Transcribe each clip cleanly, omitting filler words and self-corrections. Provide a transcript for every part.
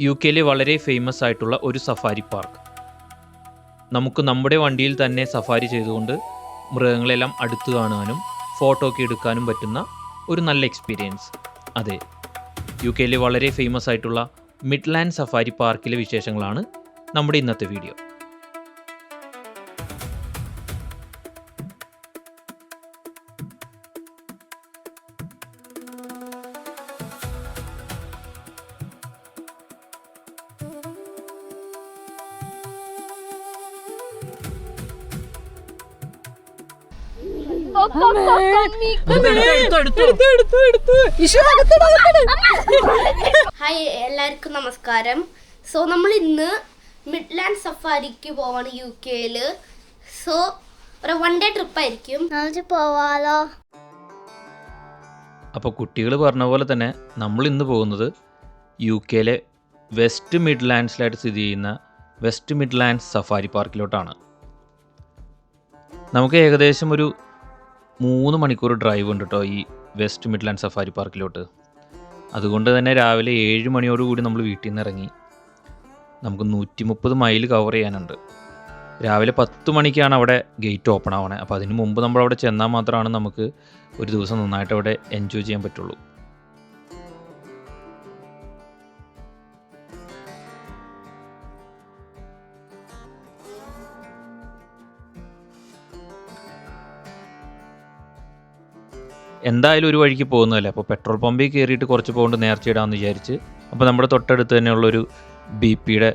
U കെയിലെ വളരെ famous ആയിട്ടുള്ള ഒരു സഫാരി പാർക്ക്. നമുക്ക് നമ്മുടെ വണ്ടിയിൽ തന്നെ സഫാരി ചെയ്തുകൊണ്ട് മൃഗങ്ങളെല്ലാം അടുത്ത് കാണാനും ഫോട്ടോ ഒക്കെ എടുക്കാനും പറ്റുന്ന ഒരു നല്ല എക്സ്പീരിയൻസ്. അതെ, യു കെയിലെ വളരെ ഫേമസ് ആയിട്ടുള്ള മിഡ്ലാൻഡ് സഫാരി പാർക്കിലെ വിശേഷങ്ങളാണ് നമ്മുടെ ഇന്നത്തെ വീഡിയോ. ഹായ്, എല്ലാവർക്കും നമസ്കാരം. സോ നമ്മൾ ഇന്ന് മിഡ്ലാൻഡ് സഫാരിക്ക് പോവാണ് യു കെയില്. സോ ഒരു 1 ഡേ ട്രിപ്പ് ആയിരിക്കും. നമുക്ക് പോവാലോ. അപ്പോൾ കുട്ടികൾ പറഞ്ഞ പോലെ തന്നെ നമ്മൾ ഇന്ന് പോകുന്നത് യു കെയിലെ വെസ്റ്റ് മിഡ്ലാൻഡ്സിലായിട്ട് സ്ഥിതി ചെയ്യുന്ന വെസ്റ്റ് മിഡ്ലാൻഡ്സ് സഫാരി പാർക്കിലോട്ടാണ്. നമുക്ക് ഏകദേശം ഒരു 3 മണിക്കൂർ ഡ്രൈവ് ഉണ്ട് കേട്ടോ ഈ വെസ്റ്റ് മിഡ്ലാൻഡ് സഫാരി പാർക്കിലോട്ട്. അതുകൊണ്ട് തന്നെ രാവിലെ 7 മണിയോടുകൂടി നമ്മൾ വീട്ടിൽ നിന്ന് ഇറങ്ങി. നമുക്ക് 130 മൈൽ കവർ ചെയ്യാനുണ്ട്. രാവിലെ 10 മണിക്കാണ് അവിടെ ഗേറ്റ് ഓപ്പൺ ആവണേ. അപ്പോൾ അതിന് മുമ്പ് നമ്മൾ അവിടെ ചെന്നാൽ മാത്രമാണ് നമുക്ക് ഒരു ദിവസം നന്നായിട്ട് അവിടെ എൻജോയ് ചെയ്യാൻ പറ്റുള്ളൂ. എന്തായാലും ഒരു വഴിക്ക് പോകുന്നതല്ലേ, അപ്പോൾ പെട്രോൾ പമ്പിൽ കയറിയിട്ട് കുറച്ച് പോകൊണ്ട് നേർച്ചയിടാമെന്ന് വിചാരിച്ച് അപ്പോൾ നമ്മുടെ തൊട്ടടുത്ത് തന്നെയുള്ളൊരു BP-യുടെ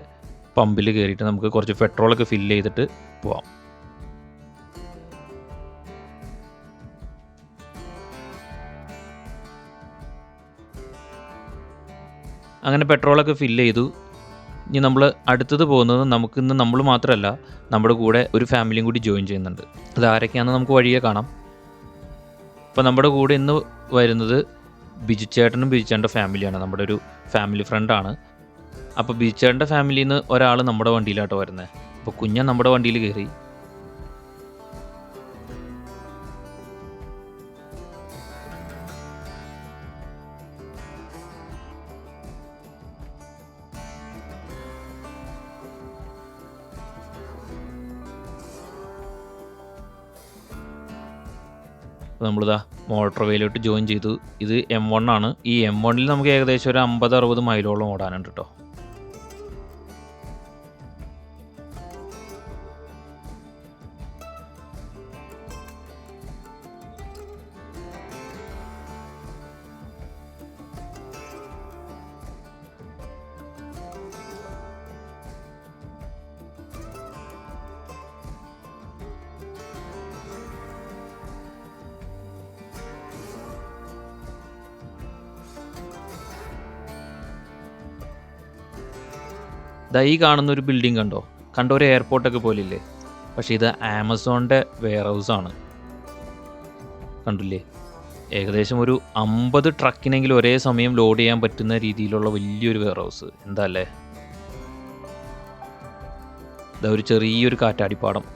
പമ്പിൽ കയറിയിട്ട് നമുക്ക് കുറച്ച് പെട്രോളൊക്കെ ഫില്ല് ചെയ്തിട്ട് പോവാം. അങ്ങനെ പെട്രോളൊക്കെ ഫില്ല് ചെയ്തു. ഇനി നമ്മൾ അടുത്തത് പോകുന്നത് നമുക്കിന്ന് നമ്മൾ മാത്രമല്ല, നമ്മുടെ കൂടെ ഒരു ഫാമിലിയും കൂടി ജോയിൻ ചെയ്യുന്നുണ്ട്. അത് ആരൊക്കെയാണെന്ന് നമുക്ക് വഴിയെ കാണാം. അപ്പോൾ നമ്മുടെ കൂടെ ഇന്ന് വരുന്നത് ബിജു ചേട്ടനും ബിജു ചേട്ടൻ്റെ ഫാമിലിയാണ്. നമ്മുടെ ഒരു ഫാമിലി ഫ്രണ്ടാണ്. അപ്പോൾ ബിജു ചേട്ടൻ്റെ ഫാമിലിയിൽ നിന്ന് ഒരാൾ നമ്മുടെ വണ്ടിയിലാട്ടോ വരുന്നത്. അപ്പോൾ കുഞ്ഞൻ നമ്മുടെ വണ്ടിയിൽ കയറി. നമ്മളിതാ മോട്ടോർ വേയിലോട്ട് ജോയിൻ ചെയ്തു. ഇത് M1 ആണ്. ഈ M1ൽ നമുക്ക് ഏകദേശം ഒരു 50-60 മൈലോളം ഓടാനുണ്ട് കേട്ടോ. ഈ കാണുന്ന ഒരു ബിൽഡിംഗ് കണ്ടോ ഒരു എയർപോർട്ടൊക്കെ പോലില്ലേ? പക്ഷേ ഇത് ആമസോണിൻ്റെ വെയർ ഹൗസാണ്. കണ്ടില്ലേ? ഏകദേശം ഒരു 50 ട്രക്കിനെങ്കിലും ഒരേ സമയം ലോഡ് ചെയ്യാൻ പറ്റുന്ന രീതിയിലുള്ള വലിയൊരു വെയർ ഹൗസ്. എന്താ അല്ലേ? ഒരു ചെറിയൊരു കാറ്റാടിപ്പാടം.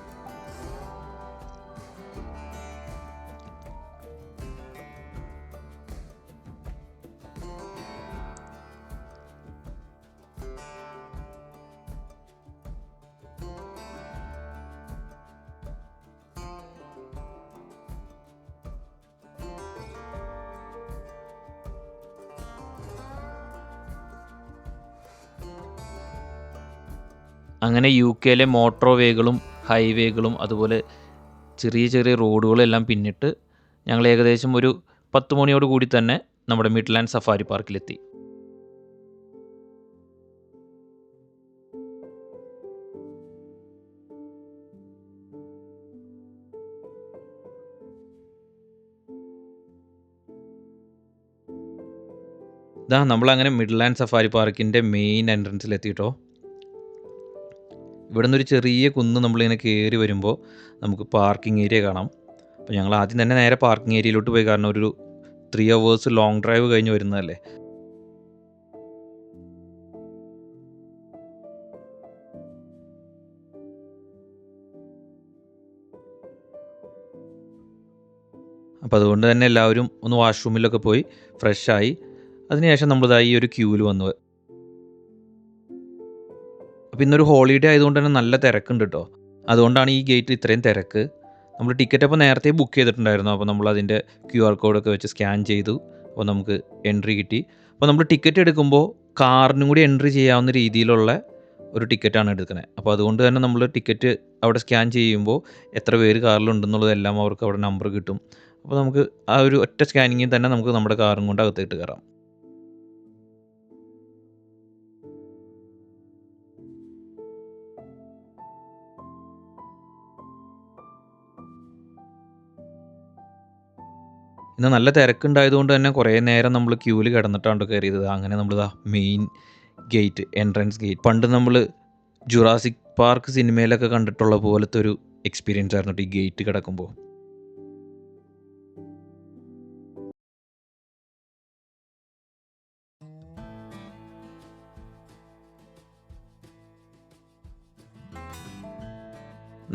അങ്ങനെ യു കെയിലെ മോട്ടോർ വേകളും ഹൈവേകളും അതുപോലെ ചെറിയ ചെറിയ റോഡുകളും എല്ലാം പിന്നിട്ട് ഞങ്ങൾ ഏകദേശം ഒരു 10 മണിയോട് കൂടി തന്നെ നമ്മുടെ മിഡ്ലാൻഡ് സഫാരി പാർക്കിലെത്തി. നമ്മളങ്ങനെ മിഡ്ലാൻഡ് സഫാരി പാർക്കിൻ്റെ മെയിൻ എൻട്രൻസിലെത്തിയിട്ടോ. ഇവിടെ നിന്നൊരു ചെറിയ കുന്ന് നമ്മളിങ്ങനെ കയറി വരുമ്പോൾ നമുക്ക് പാർക്കിംഗ് ഏരിയ കാണാം. അപ്പോൾ ഞങ്ങൾ ആദ്യം തന്നെ നേരെ പാർക്കിംഗ് ഏരിയയിലോട്ട് പോയി. കാരണം ഒരു 3 hours ലോങ് ഡ്രൈവ് കഴിഞ്ഞ് വരുന്നതല്ലേ. അപ്പോൾ അതുകൊണ്ട് തന്നെ എല്ലാവരും ഒന്ന് വാഷ്റൂമിലൊക്കെ പോയി ഫ്രഷായി അതിനുശേഷം നമ്മളിതായി ഈ ഒരു ക്യൂവിൽ വന്നു. അപ്പോൾ ഇന്നൊരു ഹോളിഡേ ആയതുകൊണ്ട് തന്നെ നല്ല തിരക്കുണ്ട് കേട്ടോ. അതുകൊണ്ടാണ് ഈ ഗേറ്റ് ഇത്രയും തിരക്ക്. നമ്മൾ ടിക്കറ്റ് അപ്പോൾ നേരത്തെ ബുക്ക് ചെയ്തിട്ടുണ്ടായിരുന്നു. അപ്പോൾ നമ്മൾ അതിൻ്റെ QR കോഡൊക്കെ വെച്ച് സ്കാൻ ചെയ്തു. അപ്പോൾ നമുക്ക് എൻട്രി കിട്ടി. അപ്പോൾ നമ്മൾ ടിക്കറ്റ് എടുക്കുമ്പോൾ കാറിനും കൂടി എൻട്രി ചെയ്യാവുന്ന രീതിയിലുള്ള ഒരു ടിക്കറ്റാണ് എടുക്കുന്നത്. അപ്പോൾ അതുകൊണ്ട് തന്നെ നമ്മൾ ടിക്കറ്റ് അവിടെ സ്കാൻ ചെയ്യുമ്പോൾ എത്ര പേര് കാറിലുണ്ടെന്നുള്ളതെല്ലാം അവർക്ക് അവിടെ നമ്പർ കിട്ടും. അപ്പോൾ നമുക്ക് ആ ഒരു ഒറ്റ സ്കാനിങ്ങിൽ തന്നെ നമുക്ക് നമ്മുടെ കാറും കൊണ്ട് അകത്തേട്ട് കയറാം. ഇന്ന് നല്ല തിരക്കുണ്ടായതുകൊണ്ട് തന്നെ കുറേ നേരം നമ്മൾ ക്യൂവിൽ കിടന്നിട്ടാണ് കയറിയത്. അങ്ങനെ നമ്മൾ മെയിൻ ഗേറ്റ്, എൻട്രൻസ് ഗേറ്റ്, പണ്ട് നമ്മൾ ജുറാസിക് പാർക്ക് സിനിമയിലൊക്കെ കണ്ടിട്ടുള്ള പോലത്തെ ഒരു എക്സ്പീരിയൻസ് ആയിരുന്നു ഈ ഗേറ്റ് കിടക്കുമ്പോൾ.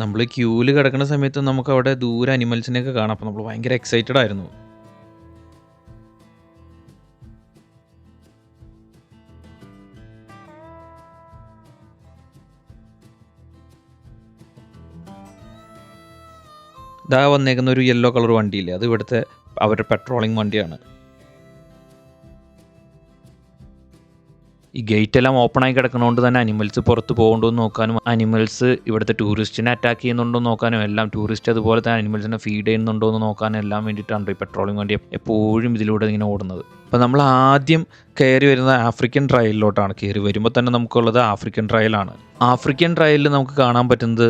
നമ്മൾ ക്യൂവിൽ കിടക്കുന്ന സമയത്ത് നമുക്ക് അവിടെ ദൂരെ അനിമൽസിനെയൊക്കെ കാണാം. അപ്പോൾ നമ്മൾ ഭയങ്കര എക്സൈറ്റഡ് ആയിരുന്നു. ഇതാ വന്നേക്കുന്ന ഒരു യെല്ലോ കളർ വണ്ടിയില്ലേ, അത് ഇവിടുത്തെ അവരുടെ പെട്രോളിംഗ് വണ്ടിയാണ്. ഈ ഗേറ്റ് എല്ലാം ഓപ്പൺ ആയി കിടക്കുന്നതുകൊണ്ട് തന്നെ അനിമൽസ് പുറത്ത് പോകണ്ടോ എന്ന് നോക്കാനും, അനിമൽസ് ഇവിടുത്തെ ടൂറിസ്റ്റിനെ അറ്റാക്ക് ചെയ്യുന്നുണ്ടോ എന്ന് നോക്കാനും, എല്ലാം ടൂറിസ്റ്റ് അതുപോലെ തന്നെ അനിമൽസിനെ ഫീഡ് ചെയ്യുന്നുണ്ടോ എന്ന് നോക്കാനും എല്ലാം വേണ്ടിയിട്ടാണ് ഈ പെട്രോളിംഗ് വണ്ടി എപ്പോഴും ഇതിലൂടെ ഇങ്ങനെ ഓടുന്നത്. അപ്പോൾ നമ്മൾ ആദ്യം കയറി വരുന്നത് ആഫ്രിക്കൻ ട്രയലിലോട്ടാണ്. കയറി വരുമ്പോൾ തന്നെ നമുക്കുള്ളത് ആഫ്രിക്കൻ ട്രയലാണ്. ആഫ്രിക്കൻ ട്രയലിൽ നമുക്ക് കാണാൻ പറ്റുന്നത്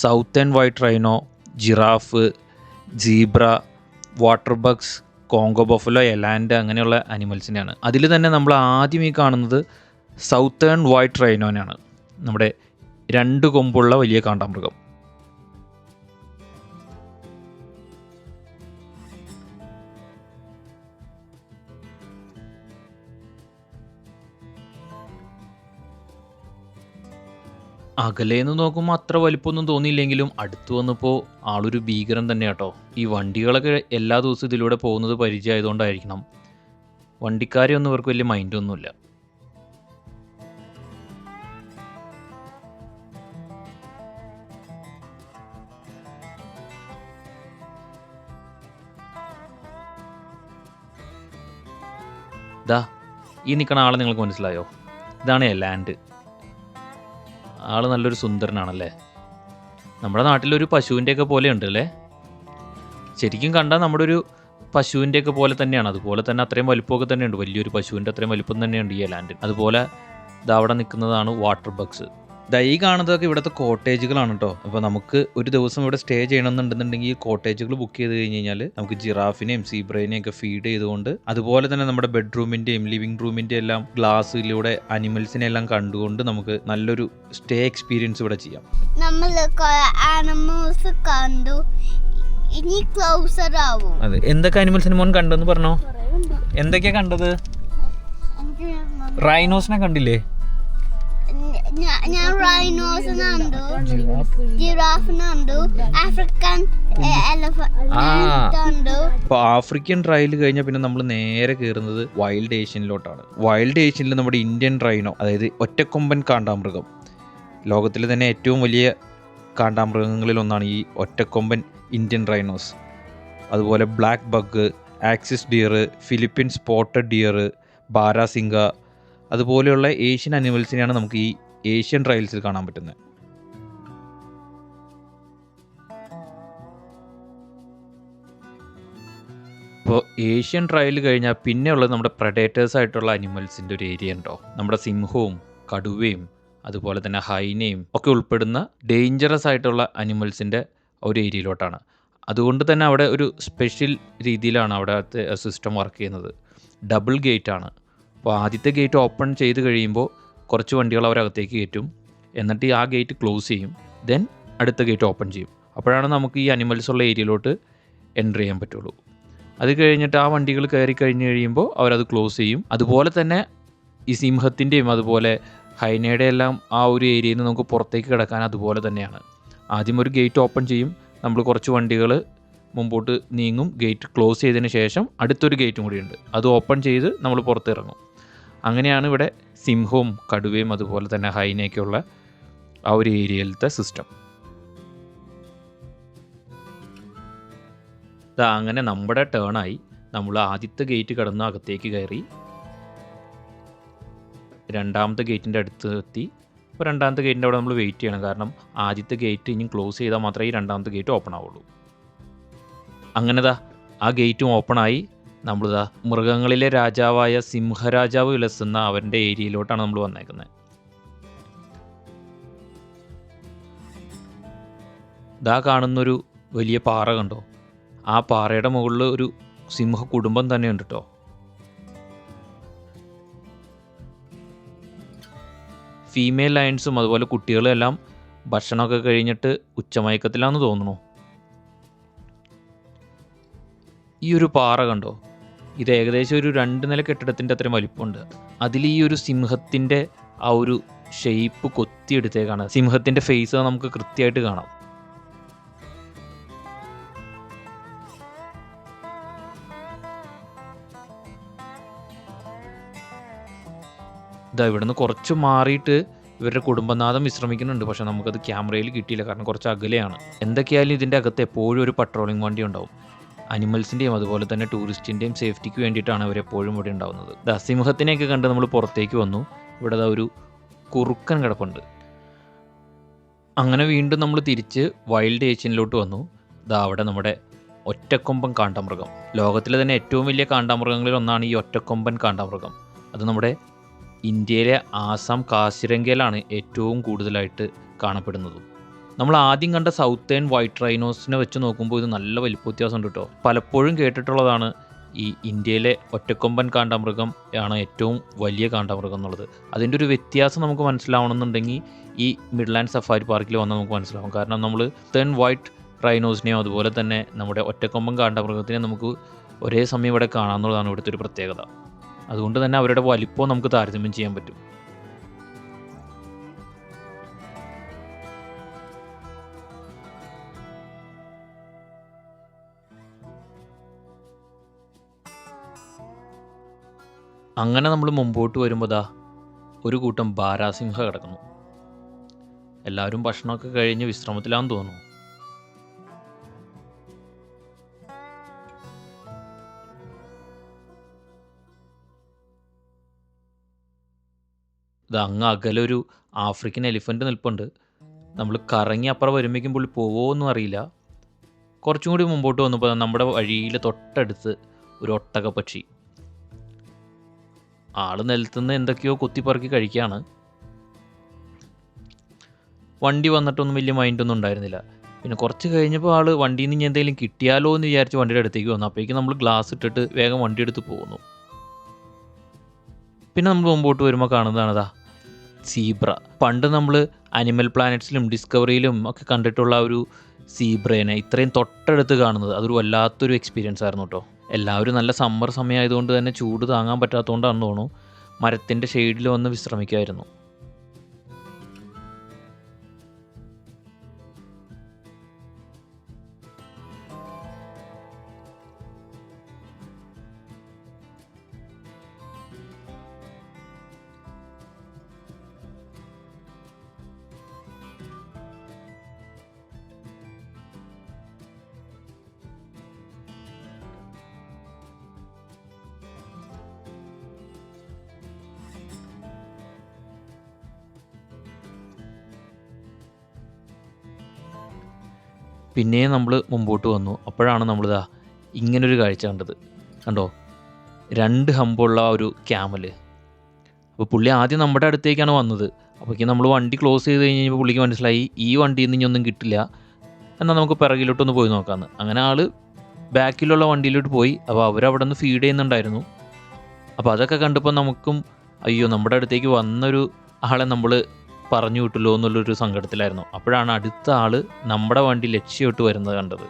southern white rhino, giraffe, zebra, water Bugs, Congo buffalo, eland അങ്ങനെയുള്ള അനിമൽസിനെയാണ്. അതിൽ തന്നെ നമ്മൾ ആദ്യം ഈ കാണുന്നത് സൗത്തേൺ വൈറ്റ് റൈനോനാണ്, നമ്മുടെ 2 കൊമ്പുള്ള വലിയ കാണ്ടാമൃഗം. അകലേന്ന് നോക്കുമ്പോൾ അത്ര വലിപ്പമൊന്നും തോന്നിയില്ലെങ്കിലും അടുത്ത് വന്നപ്പോൾ ആളൊരു ഭീകരൻ തന്നെ കേട്ടോ. ഈ വണ്ടികളൊക്കെ എല്ലാ ദിവസവും ഇതിലൂടെ പോകുന്നത് പരിചയമായതുകൊണ്ടായിരിക്കണം വണ്ടിക്കാരെ ഒന്നും ഇവർക്ക് വലിയ മൈൻഡൊന്നുമില്ല. ദാ ഈ നിൽക്കുന്ന ആളെ നിങ്ങൾക്ക് മനസ്സിലായോ? ഇതാണ് എലാൻഡ്. ആൾ നല്ലൊരു സുന്ദരനാണല്ലേ. നമ്മുടെ നാട്ടിലൊരു പശുവിൻ്റെയൊക്കെ പോലെ ഉണ്ട് അല്ലേ. ശരിക്കും കണ്ടാൽ നമ്മുടെ ഒരു പശുവിൻ്റെയൊക്കെ പോലെ തന്നെയാണ്. അതുപോലെ തന്നെ അത്രയും വലിപ്പമൊക്കെ തന്നെയുണ്ട്. വലിയൊരു പശുവിൻ്റെ അത്രയും വലിപ്പം തന്നെയുണ്ട് ഈ എലാൻഡ്. അതുപോലെ ഇതാ അവിടെ നിൽക്കുന്നതാണ് വാട്ടർ ബഗ്സ്. ഈ കാണുന്നതൊക്കെ ഇവിടുത്തെ കോട്ടേജുകളാണ് കേട്ടോ. അപ്പോൾ നമുക്ക് ഒരു ദിവസം ഇവിടെ സ്റ്റേ ചെയ്യണമെന്നുണ്ടെന്നുണ്ടെങ്കിൽ ഈ കോട്ടേജുകൾ ബുക്ക് ചെയ്ത് കഴിഞ്ഞ് കഴിഞ്ഞാൽ നമുക്ക് ജിറാഫിനെയും സീബ്രേനെയും ഒക്കെ ഫീഡ് ചെയ്തുകൊണ്ട്, അതുപോലെ തന്നെ നമ്മുടെ ബെഡ്റൂമിൻ്റെയും ലിവിംഗ് റൂമിൻ്റെ എല്ലാം ഗ്ലാസ്സിലൂടെ അനിമൽസിനെ എല്ലാം കണ്ടുകൊണ്ട് നമുക്ക് നല്ലൊരു സ്റ്റേ എക്സ്പീരിയൻസ് ഇവിടെ ചെയ്യാം. നമ്മൾ ആനിമൽസ് കണ്ടു, ഇനി ക്ലോസർ ആവും. അതെ, എന്തൊക്കെ അനിമൽസിന് മോൻ കണ്ടെന്ന് പറഞ്ഞോ? എന്തൊക്കെയാ കണ്ടത്? റൈനോസിനെ കണ്ടില്ലേ? ഞാൻ റൈനോസിനെ കണ്ടു, ജിറാഫിനെ കണ്ടു, ആഫ്രിക്കൻ എലഫന്റ് കണ്ടു. അപ്പോൾ ആഫ്രിക്കൻ ട്രയൽ കഴിഞ്ഞാൽ പിന്നെ നമ്മൾ നേരെ കയറുന്നത് വൈൽഡ് ഏഷ്യനിലോട്ടാണ്. വൈൽഡ് ഏഷ്യനിൽ നമ്മുടെ ഇന്ത്യൻ റൈനോ, അതായത് ഒറ്റക്കൊമ്പൻ കാണ്ടാമൃഗം, ലോകത്തിലെ തന്നെ ഏറ്റവും വലിയ കാണ്ടാമൃഗങ്ങളിൽ ഒന്നാണ് ഈ ഒറ്റക്കൊമ്പൻ ഇന്ത്യൻ റൈനോസ്. അതുപോലെ black buck, axis deer, Philippine spotted deer, barasingha, അതുപോലെയുള്ള ഏഷ്യൻ അനിമൽസിനെയാണ് നമുക്ക് ഈ ഏഷ്യൻ ട്രയൽസിൽ കാണാൻ പറ്റുന്നത്. അപ്പോൾ ഏഷ്യൻ ട്രയൽ കഴിഞ്ഞാൽ പിന്നെ ഉള്ളത് നമ്മുടെ പ്രഡേറ്റേഴ്സ് ആയിട്ടുള്ള അനിമൽസിൻ്റെ ഒരു ഏരിയ ഉണ്ടോ. നമ്മുടെ സിംഹവും കടുവയും അതുപോലെ തന്നെ ഹൈനയും ഒക്കെ ഉൾപ്പെടുന്ന ഡേഞ്ചറസ് ആയിട്ടുള്ള അനിമൽസിൻ്റെ ഒരു ഏരിയയിലോട്ടാണ്. അതുകൊണ്ട് തന്നെ അവിടെ ഒരു സ്പെഷ്യൽ രീതിയിലാണ് അവിടുത്തെ സിസ്റ്റം വർക്ക് ചെയ്യുന്നത്. ഡബിൾ ഗേറ്റ് ആണ്. അപ്പോൾ ആദ്യത്തെ ഗേറ്റ് ഓപ്പൺ ചെയ്ത് കഴിയുമ്പോൾ കുറച്ച് വണ്ടികൾ അവരകത്തേക്ക് കയറ്റും, എന്നിട്ട് ആ ഗേറ്റ് ക്ലോസ് ചെയ്യും, ദെൻ അടുത്ത ഗേറ്റ് ഓപ്പൺ ചെയ്യും. അപ്പോഴാണ് നമുക്ക് ഈ അനിമൽസ് ഉള്ള ഏരിയയിലോട്ട് എൻ്റർ ചെയ്യാൻ പറ്റുള്ളൂ. അത് കഴിഞ്ഞിട്ട് ആ വണ്ടികൾ കയറി കഴിഞ്ഞ് കഴിയുമ്പോൾ അവരത് ക്ലോസ് ചെയ്യും. അതുപോലെ തന്നെ ഈ സിംഹത്തിൻ്റെയും അതുപോലെ ഹൈനയുടെ എല്ലാം ആ ഒരു ഏരിയയിൽ നിന്ന് നമുക്ക് പുറത്തേക്ക് കിടക്കാൻ അതുപോലെ തന്നെയാണ്. ആദ്യം ഒരു ഗേറ്റ് ഓപ്പൺ ചെയ്യും, നമ്മൾ കുറച്ച് വണ്ടികൾ മുമ്പോട്ട് നീങ്ങും, ഗേറ്റ് ക്ലോസ് ചെയ്തതിന് ശേഷം അടുത്തൊരു ഗേറ്റും കൂടിയുണ്ട്, അത് ഓപ്പൺ ചെയ്ത് നമ്മൾ പുറത്തിറങ്ങും. അങ്ങനെയാണ് ഇവിടെ സിംഹവും കടുവയും അതുപോലെ തന്നെ ഹൈനയൊക്കെയുള്ള ആ ഒരു ഏരിയയിലത്തെ സിസ്റ്റം. അങ്ങനെ നമ്മുടെ ടേണായി. നമ്മൾ ആദ്യത്തെ ഗേറ്റ് കടന്ന് അകത്തേക്ക് കയറി. രണ്ടാമത്തെ ഗേറ്റിൻ്റെ അടുത്ത് എത്തി. അപ്പോൾ രണ്ടാമത്തെ ഗേറ്റിൻ്റെ അവിടെ നമ്മൾ വെയിറ്റ് ചെയ്യണം. കാരണം ആദ്യത്തെ ഗേറ്റ് ഇനി ക്ലോസ് ചെയ്താൽ മാത്രമേ ഈ രണ്ടാമത്തെ ഗേറ്റ് ഓപ്പൺ ആവുള്ളൂ. അങ്ങനെ ആ ഗേറ്റും ഓപ്പണായി. നമ്മളിതാ മൃഗങ്ങളിലെ രാജാവായ സിംഹരാജാവ് വിലസുന്ന അവൻ്റെ ഏരിയയിലോട്ടാണ് നമ്മൾ വന്നേക്കുന്നത്. കാണുന്നൊരു വലിയ പാറ കണ്ടോ? ആ പാറയുടെ മുകളിൽ ഒരു സിംഹ കുടുംബം തന്നെ ഉണ്ട് കേട്ടോ. ഫീമെയിൽ ലയൺസും അതുപോലെ കുട്ടികളും എല്ലാം ഭക്ഷണമൊക്കെ കഴിഞ്ഞിട്ട് ഉച്ചമയക്കത്തിലാണെന്ന് തോന്നുന്നു. ഈ ഒരു പാറ കണ്ടോ? ഇത് ഏകദേശം ഒരു 2 നില കെട്ടിടത്തിൻ്റെ അത്രയും വലിപ്പമുണ്ട്. അതിൽ ഈ ഒരു സിംഹത്തിൻ്റെ ആ ഒരു ഷേപ്പ് കൊത്തിയെടുത്തേക്കാണ്. സിംഹത്തിൻ്റെ ഫേസ് നമുക്ക് കൃത്യമായിട്ട് കാണാം. ഇവിടുന്ന് കുറച്ച് മാറിയിട്ട് ഇവരുടെ കുടുംബനാഥം വിശ്രമിക്കുന്നുണ്ട്. പക്ഷെ നമുക്കത് ക്യാമറയിൽ കിട്ടിയില്ല, കാരണം കുറച്ച് അകലെയാണ്. എന്തൊക്കെയായാലും ഇതിൻ്റെ അകത്ത് എപ്പോഴും ഒരു പട്രോളിംഗ് വണ്ടി ഉണ്ടാവും. അനിമൽസിൻ്റെയും അതുപോലെ തന്നെ ടൂറിസ്റ്റിൻ്റെയും സേഫ്റ്റിക്ക് വേണ്ടിയിട്ടാണ് അവരെപ്പോഴും ഇവിടെ ഉണ്ടാവുന്നത്. സിംഹത്തിനെയൊക്കെ കണ്ട് നമ്മൾ പുറത്തേക്ക് വന്നു. ഇവിടെ ഒരു കുറുക്കൻ കിടപ്പുണ്ട്. അങ്ങനെ വീണ്ടും നമ്മൾ തിരിച്ച് വൈൽഡ് ഏഷ്യനിലോട്ട് വന്നു. അവിടെ നമ്മുടെ ഒറ്റക്കൊമ്പൻ കാണ്ടാമൃഗം. ലോകത്തിലെ തന്നെ ഏറ്റവും വലിയ കാണ്ടാമൃഗങ്ങളിൽ ഒന്നാണ് ഈ ഒറ്റക്കൊമ്പൻ കാണ്ടാമൃഗം. അത് നമ്മുടെ ഇന്ത്യയിലെ ആസാം കാസിരംഗയിലാണ് ഏറ്റവും കൂടുതലായിട്ട് കാണപ്പെടുന്നതും. നമ്മൾ ആദ്യം കണ്ട സൗത്തേൺ വൈറ്റ് റൈനോസിനെ വെച്ച് നോക്കുമ്പോൾ ഇത് നല്ല വലിപ്പ വ്യത്യാസം ഉണ്ട് കേട്ടോ. പലപ്പോഴും കേട്ടിട്ടുള്ളതാണ് ഈ ഇന്ത്യയിലെ ഒറ്റക്കൊമ്പൻ കാണ്ടാമൃഗം ആണ് ഏറ്റവും വലിയ കാണ്ടാമൃഗം എന്നുള്ളത്. അതിൻ്റെ ഒരു വ്യത്യാസം നമുക്ക് മനസ്സിലാവണമെന്നുണ്ടെങ്കിൽ ഈ മിഡ്ലാൻഡ് സഫാരി പാർക്കിൽ വന്നാൽ നമുക്ക് മനസ്സിലാവും. കാരണം നമ്മൾ സൗത്തേൺ വൈറ്റ് റൈനോസിനെയോ അതുപോലെ തന്നെ നമ്മുടെ ഒറ്റക്കൊമ്പൻ കാണ്ടാമൃഗത്തിനെ നമുക്ക് ഒരേ സമയം ഇവിടെ കാണാമെന്നുള്ളതാണ് ഇവിടുത്തെ ഒരു പ്രത്യേകത. അതുകൊണ്ട് തന്നെ അവരുടെ വലിപ്പവും നമുക്ക് താരതമ്യം ചെയ്യാൻ പറ്റും. അങ്ങനെ നമ്മൾ മുമ്പോട്ട് വരുമ്പോൾ ഒരു കൂട്ടം ബാരാസിംഹ കിടക്കുന്നു. എല്ലാവരും ഭക്ഷണമൊക്കെ കഴിഞ്ഞ് വിശ്രമത്തിലാണെന്ന് തോന്നുന്നു. അങ്ങ് അകലൊരു ആഫ്രിക്കൻ എലിഫൻറ്റ് നിൽപ്പുണ്ട്. നമ്മൾ കറങ്ങി അപ്പുറം വരുമ്പോഴേക്കും പുള്ളി പോവുമോയെന്നും അറിയില്ല. കുറച്ചും കൂടി മുമ്പോട്ട് വന്നപ്പോൾ നമ്മുടെ വഴിയിൽ തൊട്ടടുത്ത് ഒരു ഒട്ടകപ്പക്ഷി. ആൾ നിലത്തുനിന്ന് എന്തൊക്കെയോ കുത്തിപ്പറക്കി കഴിക്കുകയാണ്. വണ്ടി വന്നിട്ടൊന്നും വലിയ മൈൻഡൊന്നും ഉണ്ടായിരുന്നില്ല. പിന്നെ കുറച്ച് കഴിഞ്ഞപ്പോൾ ആൾ വണ്ടിയിൽ നിന്ന് എന്തെങ്കിലും കിട്ടിയാലോ എന്ന് വിചാരിച്ച് വണ്ടിയുടെ അടുത്തേക്ക് വന്നു. അപ്പോഴേക്കും നമ്മൾ ഗ്ലാസ് ഇട്ടിട്ട് വേഗം വണ്ടി എടുത്ത് പോകുന്നു. പിന്നെ നമ്മൾ മുമ്പോട്ട് വരുമ്പോൾ കാണുന്നതാണതാ സീബ്ര. പണ്ട് നമ്മൾ അനിമൽ പ്ലാനറ്റ്സിലും ഡിസ്കവറിയിലും ഒക്കെ കണ്ടിട്ടുള്ള ഒരു സീബ്രേനെ ഇത്രയും തൊട്ടടുത്ത് കാണുന്നത് അതൊരു വല്ലാത്തൊരു എക്സ്പീരിയൻസ് ആയിരുന്നു കേട്ടോ. എല്ലാവരും നല്ല സമ്മർ സമയമായതുകൊണ്ട് തന്നെ ചൂട് താങ്ങാൻ പറ്റാത്തതുകൊണ്ടാണെന്ന് തോന്നുന്നു മരത്തിൻ്റെ ഷെയ്ഡിൽ വന്ന് വിശ്രമിക്കുമായിരുന്നു. പിന്നെയും നമ്മൾ മുമ്പോട്ട് വന്നു. അപ്പോഴാണ് നമ്മളിതാ ഇങ്ങനൊരു കാഴ്ച കണ്ടത്. കണ്ടോ, 2 ഹമ്പുള്ള ഒരു ക്യാമൽ. അപ്പോൾ പുള്ളി ആദ്യം നമ്മുടെ അടുത്തേക്കാണ് വന്നത്. അപ്പോഴേക്കും നമ്മൾ വണ്ടി ക്ലോസ് ചെയ്ത് കഴിഞ്ഞപ്പോൾ പുള്ളിക്ക് മനസ്സിലായി ഈ വണ്ടിയിൽ നിന്ന് ഇനിയൊന്നും കിട്ടില്ല, എന്നാൽ നമുക്ക് പിറകിലോട്ടൊന്ന് പോയി നോക്കാമെന്ന്. അങ്ങനെ ആൾ ബാക്കിലുള്ള വണ്ടിയിലോട്ട് പോയി. അപ്പോൾ അവരവിടെ നിന്ന് ഫീഡ് ചെയ്യുന്നുണ്ടായിരുന്നു. അപ്പോൾ അതൊക്കെ കണ്ടപ്പോൾ നമുക്കും അയ്യോ നമ്മുടെ അടുത്തേക്ക് വന്നൊരു ആളെ നമ്മൾ പറഞ്ഞു വിട്ടല്ലോ എന്നുള്ളൊരു സങ്കടത്തിലായിരുന്നു. അപ്പോഴാണ് അടുത്ത ആൾ നമ്മുടെ വണ്ടി ലക്ഷ്യമിട്ട് വരുന്നത് കണ്ടത്.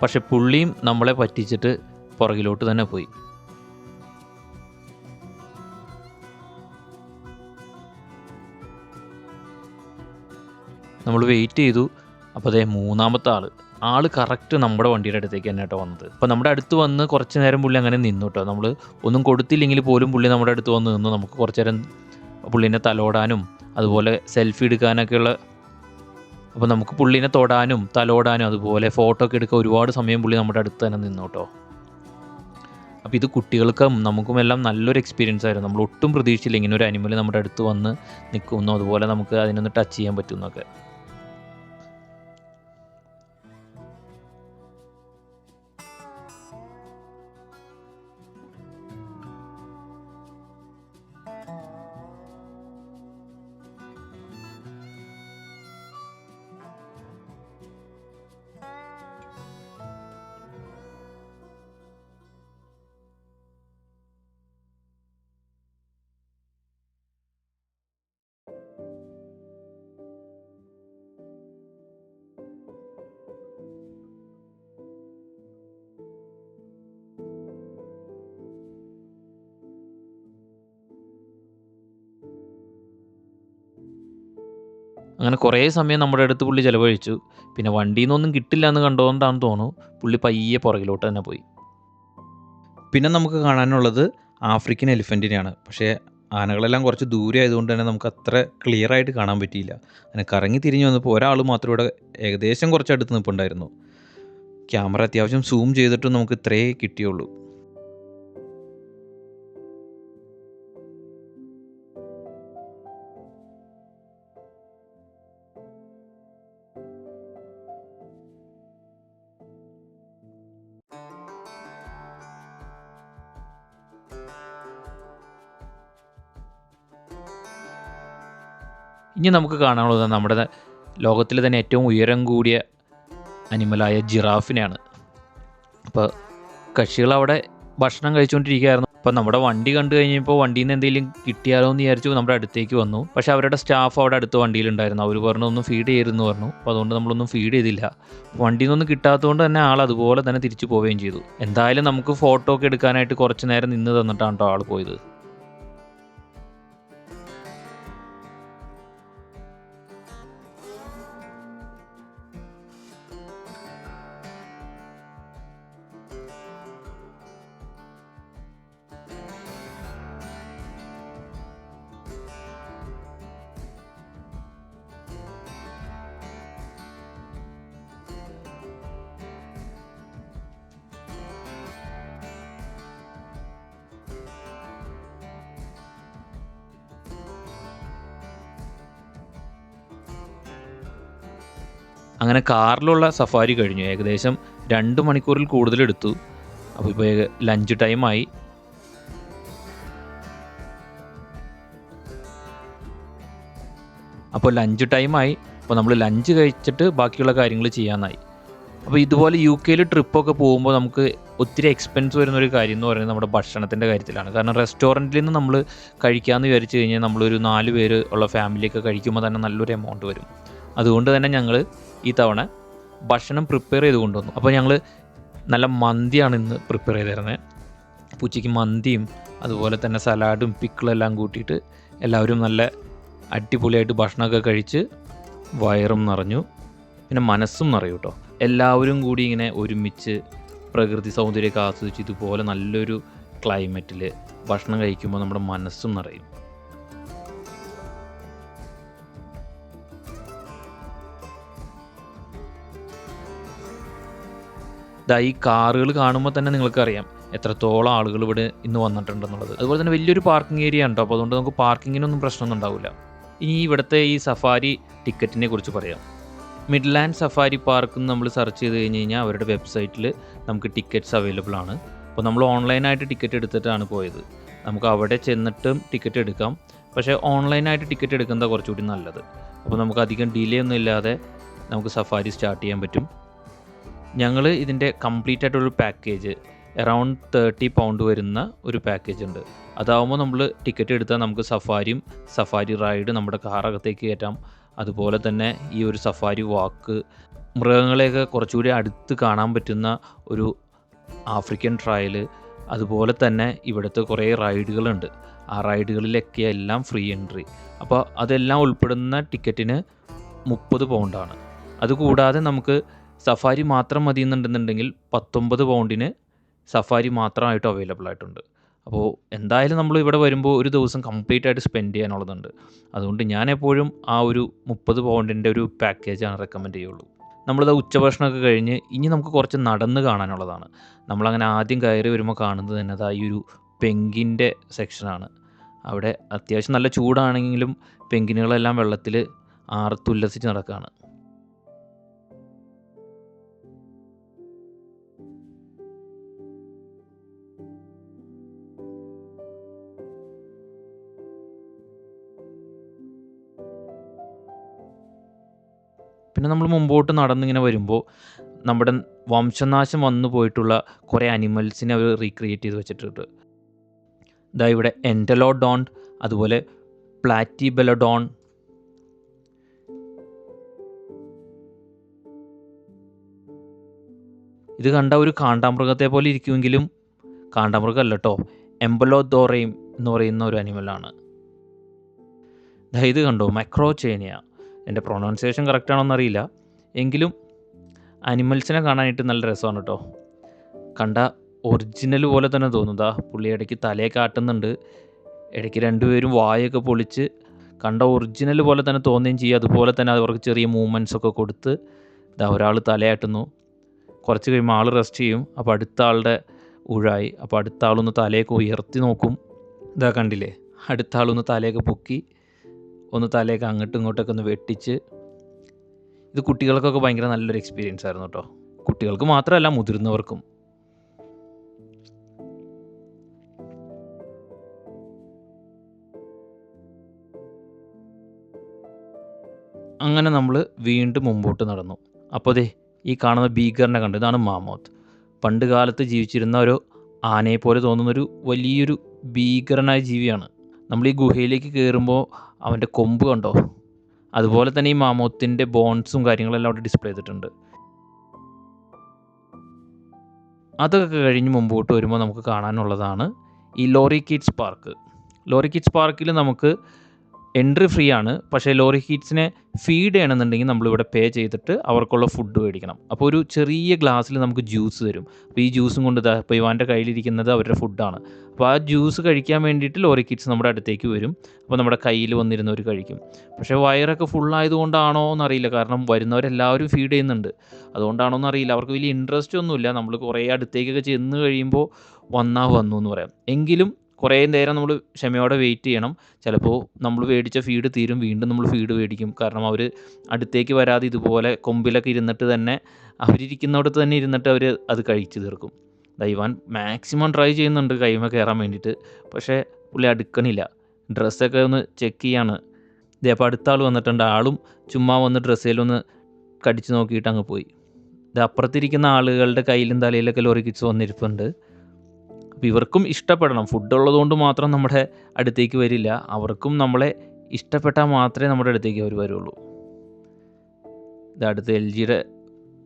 പക്ഷെ പുള്ളിയും നമ്മളെ പറ്റിച്ചിട്ട് പുറകിലോട്ട് തന്നെ പോയി. നമ്മൾ വെയിറ്റ് ചെയ്തു. അപ്പോൾ അതേ മൂന്നാമത്തെ ആൾ കറക്റ്റ് നമ്മുടെ വണ്ടിയുടെ അടുത്തേക്ക് തന്നെ കേട്ടോ വന്നത്. അപ്പോൾ നമ്മുടെ അടുത്ത് വന്ന് കുറച്ച് നേരം പുള്ളി അങ്ങനെ നിന്നു കേട്ടോ. നമ്മൾ ഒന്നും കൊടുത്തില്ലെങ്കിൽ പോലും പുള്ളി നമ്മുടെ അടുത്ത് വന്ന് നിന്നു. നമുക്ക് കുറച്ച് നേരം പുള്ളീനെ തലോടാനും അതുപോലെ സെൽഫി എടുക്കാനൊക്കെയുള്ള, അപ്പോൾ നമുക്ക് പുള്ളീനെ തൊടാനും തലോടാനും അതുപോലെ ഫോട്ടോ ഒക്കെ എടുക്കാൻ ഒരുപാട് സമയം പുള്ളി നമ്മുടെ അടുത്ത് തന്നെ നിന്നു കേട്ടോ. അപ്പോൾ ഇത് കുട്ടികൾക്കും നമുക്കും എല്ലാം നല്ലൊരു എക്സ്പീരിയൻസ് ആയിരുന്നു. നമ്മൾ ഒട്ടും പ്രതീക്ഷിച്ചില്ല ഇങ്ങനെ ഒരു അനിമൽ നമ്മുടെ അടുത്ത് വന്ന് നിൽക്കുന്നു, അതുപോലെ നമുക്ക് അതിനൊന്ന് ടച്ച് ചെയ്യാൻ പറ്റുമെന്നൊക്കെ. അങ്ങനെ കുറേ സമയം നമ്മുടെ അടുത്ത് പുള്ളി ചിലവഴിച്ചു. പിന്നെ വണ്ടിയിൽ നിന്നൊന്നും കിട്ടില്ല എന്ന് കണ്ടുകൊണ്ടാണെന്ന് തോന്നുന്നു പുള്ളി പയ്യെ പുറകിലോട്ട് തന്നെ പോയി. പിന്നെ നമുക്ക് കാണാനുള്ളത് ആഫ്രിക്കൻ എലിഫൻറ്റിനെയാണ്. പക്ഷേ ആനകളെല്ലാം കുറച്ച് ദൂരെ ആയതുകൊണ്ട് തന്നെ നമുക്ക് അത്ര ക്ലിയർ ആയിട്ട് കാണാൻ പറ്റിയില്ല. അങ്ങനെ കറങ്ങി തിരിഞ്ഞ് വന്നപ്പോൾ ഒരാൾ മാത്രം ഇവിടെ ഏകദേശം കുറച്ച് അടുത്ത് നിൽപ്പുണ്ടായിരുന്നു. ക്യാമറ അത്യാവശ്യം സൂം ചെയ്തിട്ടും നമുക്ക് ഇത്രേ കിട്ടിയുള്ളൂ. ഇനി നമുക്ക് കാണാനുള്ളത് നമ്മുടെ ലോകത്തിലെ തന്നെ ഏറ്റവും ഉയരം കൂടിയ അനിമലായ ജിറാഫിനെയാണ്. അപ്പോൾ കക്ഷികൾ അവിടെ ഭക്ഷണം കഴിച്ചുകൊണ്ടിരിക്കുകയായിരുന്നു. അപ്പോൾ നമ്മുടെ വണ്ടി കണ്ടു കഴിഞ്ഞപ്പോൾ വണ്ടിയിൽ നിന്ന് എന്തെങ്കിലും കിട്ടിയാലോ എന്ന് വിചാരിച്ചു നമ്മുടെ അടുത്തേക്ക് വന്നു. പക്ഷേ അവരുടെ സ്റ്റാഫ് അവിടെ അടുത്ത വണ്ടിയിലുണ്ടായിരുന്നു. അവർ പറഞ്ഞു ഒന്നും ഫീഡ് ചെയ്യരുതെന്ന് പറഞ്ഞു. അപ്പോൾ അതുകൊണ്ട് നമ്മളൊന്നും ഫീഡ് ചെയ്തില്ല. വണ്ടിയിൽ നിന്നൊന്നും കിട്ടാത്തതുകൊണ്ട് തന്നെ ആൾ അതുപോലെ തന്നെ തിരിച്ചു പോവുകയും ചെയ്തു. എന്തായാലും നമുക്ക് ഫോട്ടോ ഒക്കെ എടുക്കാനായിട്ട് കുറച്ച് നേരം നിന്ന് തന്നിട്ടാണ് കേട്ടോ ആൾ പോയത്. അങ്ങനെ കാറിലുള്ള സഫാരി കഴിഞ്ഞു. ഏകദേശം 2 മണിക്കൂറിൽ കൂടുതലെടുത്തു. അപ്പോൾ ഇപ്പോൾ ലഞ്ച് ടൈമായി. അപ്പോൾ നമ്മൾ ലഞ്ച് കഴിച്ചിട്ട് ബാക്കിയുള്ള കാര്യങ്ങൾ ചെയ്യാനായി. അപ്പോൾ ഇതുപോലെ UK ട്രിപ്പൊക്കെ പോകുമ്പോൾ നമുക്ക് ഒത്തിരി എക്സ്പെൻസ് വരുന്നൊരു കാര്യം എന്ന് പറയുന്നത് നമ്മുടെ ഭക്ഷണത്തിൻ്റെ കാര്യത്തിലാണ്. കാരണം റെസ്റ്റോറൻറ്റിൽ നിന്ന് നമ്മൾ കഴിക്കാമെന്ന് വിചാരിച്ചു കഴിഞ്ഞാൽ നമ്മളൊരു 4 പേര് ഉള്ള ഫാമിലിയൊക്കെ കഴിക്കുമ്പോൾ തന്നെ നല്ലൊരു എമൗണ്ട് വരും. അതുകൊണ്ട് തന്നെ ഞങ്ങൾ ഈ തവണ ഭക്ഷണം പ്രിപ്പയർ ചെയ്ത് കൊണ്ടുവന്നു. അപ്പോൾ ഞങ്ങൾ നല്ല മന്തിയാണ് ഇന്ന് പ്രിപ്പയർ ചെയ്തിരുന്നത്. ഉച്ചയ്ക്ക് മന്തിയും അതുപോലെ തന്നെ സലാഡും പിക്കിളെല്ലാം കൂട്ടിയിട്ട് എല്ലാവരും നല്ല അടിപൊളിയായിട്ട് ഭക്ഷണമൊക്കെ കഴിച്ച് വയറും നിറഞ്ഞു, പിന്നെ മനസ്സും നിറയും കേട്ടോ. എല്ലാവരും കൂടി ഇങ്ങനെ ഒരുമിച്ച് പ്രകൃതി സൗന്ദര്യമൊക്കെ ആസ്വദിച്ച് ഇതുപോലെ നല്ലൊരു ക്ലൈമറ്റിൽ ഭക്ഷണം കഴിക്കുമ്പോൾ നമ്മുടെ മനസ്സും നിറയും. ഈ കാറുകൾ കാണുമ്പോൾ തന്നെ നിങ്ങൾക്കറിയാം എത്രത്തോളം ആളുകൾ ഇവിടെ ഇന്ന് വന്നിട്ടുണ്ടെന്നുള്ളത്. അതുപോലെ തന്നെ വലിയൊരു പാർക്കിംഗ് ഏരിയ ഉണ്ടോ, അപ്പോൾ അതുകൊണ്ട് നമുക്ക് പാർക്കിങ്ങിനൊന്നും പ്രശ്നമൊന്നും ഉണ്ടാവില്ല. ഇനി ഇവിടുത്തെ ഈ സഫാരി ടിക്കറ്റിനെ കുറിച്ച് പറയാം. മിഡ്ലാൻഡ് സഫാരി പാർക്ക് നമ്മൾ സെർച്ച് ചെയ്ത് കഴിഞ്ഞ് കഴിഞ്ഞാൽ അവരുടെ വെബ്സൈറ്റിൽ നമുക്ക് ടിക്കറ്റ്സ് അവൈലബിൾ ആണ്. അപ്പോൾ നമ്മൾ ഓൺലൈനായിട്ട് ടിക്കറ്റ് എടുത്തിട്ടാണ് പോയത്. നമുക്ക് അവിടെ ചെന്നിട്ടും ടിക്കറ്റ് എടുക്കാം. പക്ഷേ ഓൺലൈനായിട്ട് ടിക്കറ്റ് എടുക്കുന്നത് കുറച്ചുകൂടി നല്ലത്. അപ്പോൾ നമുക്ക് അധികം ഡിലേ ഒന്നും ഇല്ലാതെ നമുക്ക് സഫാരി സ്റ്റാർട്ട് ചെയ്യാൻ പറ്റും. ഞങ്ങൾ ഇതിൻ്റെ കംപ്ലീറ്റ് ആയിട്ടൊരു പാക്കേജ് അറൗണ്ട് 30 പൗണ്ട് വരുന്ന ഒരു പാക്കേജ് ഉണ്ട്. അതാവുമ്പോൾ നമ്മൾ ടിക്കറ്റ് എടുത്താൽ നമുക്ക് സഫാരി റൈഡ് നമ്മുടെ കാറകത്തേക്ക് കയറ്റാം. അതുപോലെ തന്നെ ഈ ഒരു സഫാരി വാക്ക് മൃഗങ്ങളെയൊക്കെ കുറച്ചുകൂടി അടുത്ത് കാണാൻ പറ്റുന്ന ഒരു ആഫ്രിക്കൻ ട്രയൽ. അതുപോലെ തന്നെ ഇവിടുത്തെ കുറേ റൈഡുകളുണ്ട്. ആ റൈഡുകളിലൊക്കെ എല്ലാം ഫ്രീ എൻട്രി. അപ്പോൾ അതെല്ലാം ഉൾപ്പെടുന്ന ടിക്കറ്റിന് 30 പൗണ്ടാണ്. അതുകൂടാതെ നമുക്ക് സഫാരി മാത്രം മതി എന്നുണ്ടെന്നുണ്ടെങ്കിൽ 19 പൗണ്ടിന് സഫാരി മാത്രമായിട്ട് അവൈലബിൾ ആയിട്ടുണ്ട്. അപ്പോൾ എന്തായാലും നമ്മൾ ഇവിടെ വരുമ്പോൾ ഒരു ദിവസം കംപ്ലീറ്റ് ആയിട്ട് സ്പെൻഡ് ചെയ്യാനുള്ളതുണ്ട്. അതുകൊണ്ട് ഞാൻ എപ്പോഴും ആ ഒരു 30 പൗണ്ടിൻ്റെ ഒരു പാക്കേജാണ് റെക്കമെൻഡ് ചെയ്യുള്ളൂ. നമ്മളിത് ഉച്ചഭക്ഷണമൊക്കെ കഴിഞ്ഞ് ഇനി നമുക്ക് കുറച്ച് നടന്ന് കാണാനുള്ളതാണ്. നമ്മളങ്ങനെ ആദ്യം കയറി വരുമ്പോൾ കാണുന്നത് തന്നെ അതാ ഈ ഒരു പെങ്കിൻ്റെ സെക്ഷനാണ്. അവിടെ അത്യാവശ്യം നല്ല ചൂടാണെങ്കിലും പെങ്കിനുകളെല്ലാം വെള്ളത്തിൽ ആർത്തുല്ലസിച്ച് നടക്കുകയാണ്. പിന്നെ നമ്മൾ മുമ്പോട്ട് നടന്നിങ്ങനെ വരുമ്പോൾ നമ്മുടെ വംശനാശം വന്നു പോയിട്ടുള്ള കുറേ അനിമൽസിനെ അവർ റീക്രിയേറ്റ് ചെയ്ത് വെച്ചിട്ടുണ്ട്. ഇതാ ഇവിടെ എൻറ്റലോഡോൺ, അതുപോലെ പ്ലാറ്റിബെലഡോൺ, ഇത് കണ്ട ഒരു കാണ്ടാമൃഗത്തെ പോലെ ഇരിക്കുമെങ്കിലും കാണ്ടാമൃഗമല്ല കേട്ടോ, എംബലോദോറയും എന്ന് പറയുന്ന ഒരു അനിമലാണ്. ഇത് കണ്ടോ, മൈക്രോചേനിയ. എൻ്റെ പ്രൊണൗൺസിയേഷൻ കറക്റ്റാണോന്ന് അറിയില്ല, എങ്കിലും അനിമൽസിനെ കാണാനായിട്ട് നല്ല രസമാണ് കേട്ടോ. കണ്ട ഒറിജിനൽ പോലെ തന്നെ തോന്നുന്നതാ. പുള്ളി ഇടയ്ക്ക് തലയെ കാട്ടുന്നുണ്ട്, ഇടയ്ക്ക് രണ്ടുപേരും വായൊക്കെ പൊളിച്ച് കണ്ട ഒറിജിനൽ പോലെ തന്നെ തോന്നുകയും ചെയ്യും. അതുപോലെ തന്നെ അവർക്ക് ചെറിയ മൂവ്മെൻറ്റ്സ് ഒക്കെ കൊടുത്ത് ഇതാ ഒരാൾ തലയാട്ടുന്നു. കുറച്ച് കഴിയുമ്പോൾ ആൾ റെസ്റ്റ് ചെയ്യും. അപ്പോൾ അടുത്ത ആളുടെ ഊഴായി. അപ്പോൾ അടുത്ത ആളൊന്ന് തലയൊക്കെ ഉയർത്തി നോക്കും. ഇതാ കണ്ടില്ലേ, അടുത്ത ആളൊന്ന് തലയൊക്കെ പൊക്കി ഒന്ന് തലയൊക്കെ അങ്ങോട്ടും ഇങ്ങോട്ടൊക്കെ ഒന്ന് വെട്ടിച്ച്. ഇത് കുട്ടികൾക്കൊക്കെ ഭയങ്കര നല്ലൊരു എക്സ്പീരിയൻസ് ആയിരുന്നു കേട്ടോ. കുട്ടികൾക്ക് മാത്രമല്ല, മുതിർന്നവർക്കും. അങ്ങനെ നമ്മൾ വീണ്ടും മുമ്പോട്ട് നടന്നു. അപ്പോൾ ദേ ഈ കാണുന്ന ഭീകരനെ കണ്ടു. ഇതാണ് മാമോത്ത്. പണ്ട് കാലത്ത് ജീവിച്ചിരുന്ന ഒരു ആനയെ പോലെ തോന്നുന്നൊരു വലിയൊരു ഭീകരനായ ജീവിയാണ്. നമ്മൾ ഈ ഗുഹയിലേക്ക് കയറുമ്പോൾ അവൻ്റെ കൊമ്പ് കണ്ടോ, അതുപോലെ തന്നെ ഈ മാമോത്തിൻ്റെ ബോൺസും കാര്യങ്ങളെല്ലാം അവിടെ ഡിസ്പ്ലേ ചെയ്തിട്ടുണ്ട്. അതൊക്കെ കഴിഞ്ഞ് മുമ്പോട്ട് വരുമ്പോൾ നമുക്ക് കാണാനുള്ളതാണ് ഈ lorry kids park. Lorry kids പാർക്കിൽ നമുക്ക് എൻട്രി ഫ്രീ ആണ്. പക്ഷേ ലോറി കിഡ്സിനെ ഫീഡ് ചെയ്യണമെന്നുണ്ടെങ്കിൽ നമ്മളിവിടെ പേ ചെയ്തിട്ട് അവർക്കുള്ള ഫുഡ് മേടിക്കണം. അപ്പോൾ ഒരു ചെറിയ ഗ്ലാസ്സിൽ നമുക്ക് ജ്യൂസ് തരും. അപ്പോൾ ഈ ജ്യൂസും കൊണ്ട് ഇതാ ഇപ്പോൾ ഇവാൻ്റെ കയ്യിലിരിക്കുന്നത് അവരുടെ ഫുഡാണ്. അപ്പോൾ ആ ജ്യൂസ് കഴിക്കാൻ വേണ്ടിയിട്ട് ലോറി കിഡ്സ് നമ്മുടെ അടുത്തേക്ക് വരും. അപ്പോൾ നമ്മുടെ കയ്യിൽ വന്നിരുന്നവർ കഴിക്കും. പക്ഷേ വയറൊക്കെ ഫുള്ളായതുകൊണ്ടാണോ എന്നറിയില്ല, കാരണം വരുന്നവരെല്ലാവരും ഫീഡ് ചെയ്യുന്നുണ്ട്. അതുകൊണ്ടാണോ എന്നറിയില്ല, അവർക്ക് വലിയ ഇൻട്രസ്റ്റ് ഒന്നുമില്ല. നമ്മൾ കുറേ അടുത്തേക്കൊക്കെ ചെന്ന് കഴിയുമ്പോൾ വന്നു എന്ന് പറയാം. എങ്കിലും കുറേ നേരം നമ്മൾ ക്ഷമയോടെ വെയിറ്റ് ചെയ്യണം. ചിലപ്പോൾ നമ്മൾ മേടിച്ച ഫീഡ് തീരും, വീണ്ടും നമ്മൾ ഫീഡ് മേടിക്കും. കാരണം അവർ അടുത്തേക്ക് വരാതെ ഇതുപോലെ കൊമ്പിലൊക്കെ ഇരുന്നിട്ട് തന്നെ അവരിയ്ക്കുന്നിടത്ത് തന്നെ ഇരുന്നിട്ട് അവർ അത് കഴിച്ച് തീർക്കും. ഇവാൻ മാക്സിമം ട്രൈ ചെയ്യുന്നുണ്ട് കൈമ കയറാൻ വേണ്ടിയിട്ട്, പക്ഷേ പുള്ളി അടുക്കണില്ല. ഡ്രസ്സൊക്കെ ഒന്ന് ചെക്ക് ചെയ്യാണ്. അപ്പോൾ അടുത്ത ആൾ വന്നിട്ടുണ്ട്. ആളും ചുമ്മാ വന്ന് ഡ്രസ്സിലൊന്ന് കടിച്ച് നോക്കിയിട്ട് അങ്ങ് പോയി. അപ്പുറത്തിരിക്കുന്ന ആളുകളുടെ കയ്യിലും തലയിലൊക്കെ ലോറി കിഡ്സ് വന്നിരിപ്പുണ്ട്. അപ്പോൾ ഇവർക്കും ഇഷ്ടപ്പെടണം. ഫുഡുള്ളതുകൊണ്ട് മാത്രം നമ്മുടെ അടുത്തേക്ക് വരില്ല. അവർക്കും നമ്മളെ ഇഷ്ടപ്പെട്ടാൽ മാത്രമേ നമ്മുടെ അടുത്തേക്ക് അവർ വരുള്ളൂ. അടുത്ത് എൽ ജിയുടെ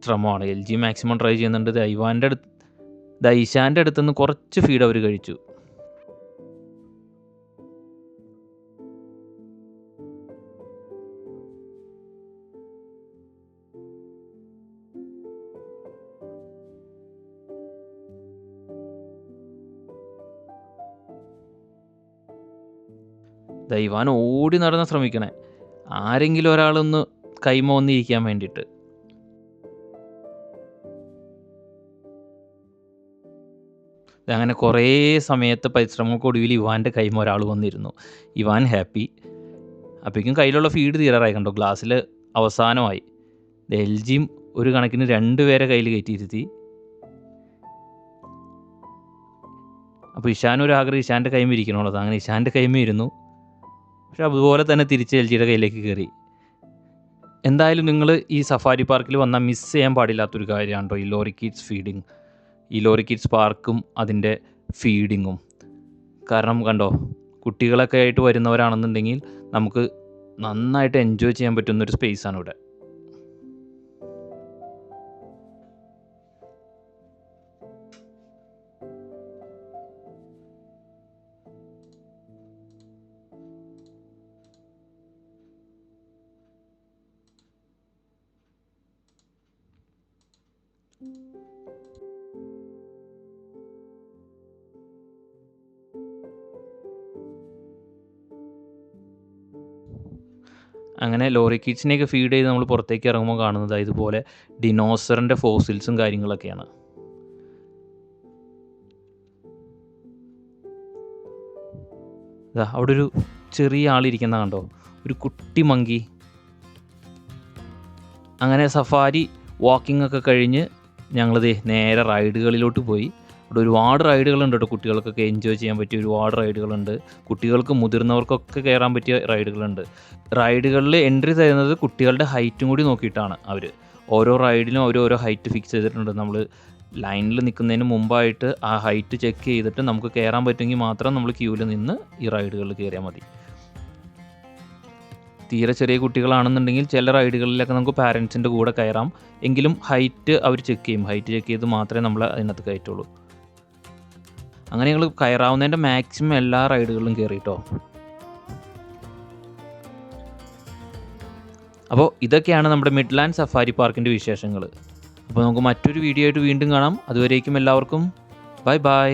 ശ്രമമാണ്. എൽ ജി മാക്സിമം ട്രൈ ചെയ്യുന്നുണ്ട്. ഇവാൻ്റെ അടുത്ത് ഈശാൻ്റെ അടുത്തുനിന്ന് കുറച്ച് ഫീഡ് അവർ കഴിച്ചു. ഇവാൻ ഓടി നടന്ന് ശ്രമിക്കണേ, ആരെങ്കിലും ഒരാളൊന്ന് കൈമ വന്നിരിക്കാൻ വേണ്ടിയിട്ട്. അങ്ങനെ കുറേ സമയത്തെ പരിശ്രമങ്ങൾക്കൊടുവിൽ ഇവാൻ്റെ കൈമ ഒരാൾ വന്നിരുന്നു. Ivan happy. അപ്പോഴേക്കും കയ്യിലുള്ള ഫീഡ് തീരാറായി. കണ്ടോ, ഗ്ലാസ്സിൽ അവസാനമായി. എൽ ജിയും ഒരു കണക്കിന് 2 പേരെ കയ്യിൽ കയറ്റിയിരുത്തി. അപ്പോൾ ഇഷാനൊരാഗ്രഹം ഇഷാൻ്റെ കൈമ ഇരിക്കണുള്ളത്. അങ്ങനെ ഇഷാൻ്റെ കൈമ ഇരുന്നു. പക്ഷെ അതുപോലെ തന്നെ തിരിച്ച് എൽ ജിയുടെ കയ്യിലേക്ക് കയറി. എന്തായാലും നിങ്ങൾ ഈ സഫാരി പാർക്കിൽ വന്നാൽ മിസ് ചെയ്യാൻ പാടില്ലാത്തൊരു കാര്യമാണ് കേട്ടോ ഈ ലോറി കിഡ്സ് ഫീഡിങ്. ഈ ലോറി കിഡ്സ് പാർക്കും അതിൻ്റെ ഫീഡിങ്ങും. കാരണം കണ്ടോ, കുട്ടികളൊക്കെ ആയിട്ട് വരുന്നവരാണെന്നുണ്ടെങ്കിൽ നമുക്ക് നന്നായിട്ട് എൻജോയ് ചെയ്യാൻ പറ്റുന്നൊരു സ്പേസാണ് ഇവിടെ. അങ്ങനെ ലോറി കിഡ്സിനെയൊക്കെ ഫീഡ് ചെയ്ത് നമ്മൾ പുറത്തേക്ക് ഇറങ്ങുമ്പോൾ കാണുന്നത് ഇതുപോലെ ഡിനോസറിൻ്റെ ഫോസിൽസും കാര്യങ്ങളൊക്കെയാണ്. അവിടെ ഒരു ചെറിയ ആളിരിക്കുന്ന കണ്ടോ, ഒരു കുട്ടി മങ്കി. അങ്ങനെ സഫാരി വാക്കിംഗ് ഒക്കെ കഴിഞ്ഞ് ഞങ്ങളിത് നേരെ റൈഡുകളിലോട്ട് പോയി. അവിടെ ഒരുപാട് റൈഡുകളുണ്ട് കേട്ടോ, കുട്ടികൾക്കൊക്കെ എൻജോയ് ചെയ്യാൻ പറ്റിയ ഒരുപാട് റൈഡുകളുണ്ട്. കുട്ടികൾക്കും മുതിർന്നവർക്കൊക്കെ കയറാൻ പറ്റിയ റൈഡുകളുണ്ട്. റൈഡുകളിൽ എൻട്രി തരുന്നത് കുട്ടികളുടെ ഹൈറ്റും കൂടി നോക്കിയിട്ടാണ് അവർ. ഓരോ റൈഡിനും ഓരോ ഹൈറ്റ് ഫിക്സ് ചെയ്തിട്ടുണ്ട്. നമ്മൾ ലൈനിൽ നിൽക്കുന്നതിന് മുമ്പായിട്ട് ആ ഹൈറ്റ് ചെക്ക് ചെയ്തിട്ട് നമുക്ക് കയറാൻ പറ്റുമെങ്കിൽ മാത്രം നമ്മൾ ക്യൂവിൽ നിന്ന് ഈ റൈഡുകളിൽ കയറിയാൽ മതി. തീരെ ചെറിയ കുട്ടികളാണെന്നുണ്ടെങ്കിൽ ചില റൈഡുകളിലൊക്കെ നമുക്ക് പാരൻസിൻ്റെ കൂടെ കയറാം. എങ്കിലും ഹൈറ്റ് അവർ ചെക്ക് ചെയ്യും. ഹൈറ്റ് ചെക്ക് ചെയ്ത് മാത്രമേ നമ്മൾ അതിനകത്ത് കയറ്റുള്ളൂ. അങ്ങനെ ഞങ്ങൾ കയറാവുന്നതിൻ്റെ മാക്സിമം എല്ലാ റൈഡുകളിലും കയറിയിട്ടോ. അപ്പോൾ ഇതൊക്കെയാണ് നമ്മുടെ മിഡ്ലാൻഡ് സഫാരി പാർക്കിൻ്റെ വിശേഷങ്ങൾ. അപ്പോൾ നമുക്ക് മറ്റൊരു വീഡിയോ ആയിട്ട് വീണ്ടും കാണാം. അതുവരേക്കും എല്ലാവർക്കും ബൈ ബൈ.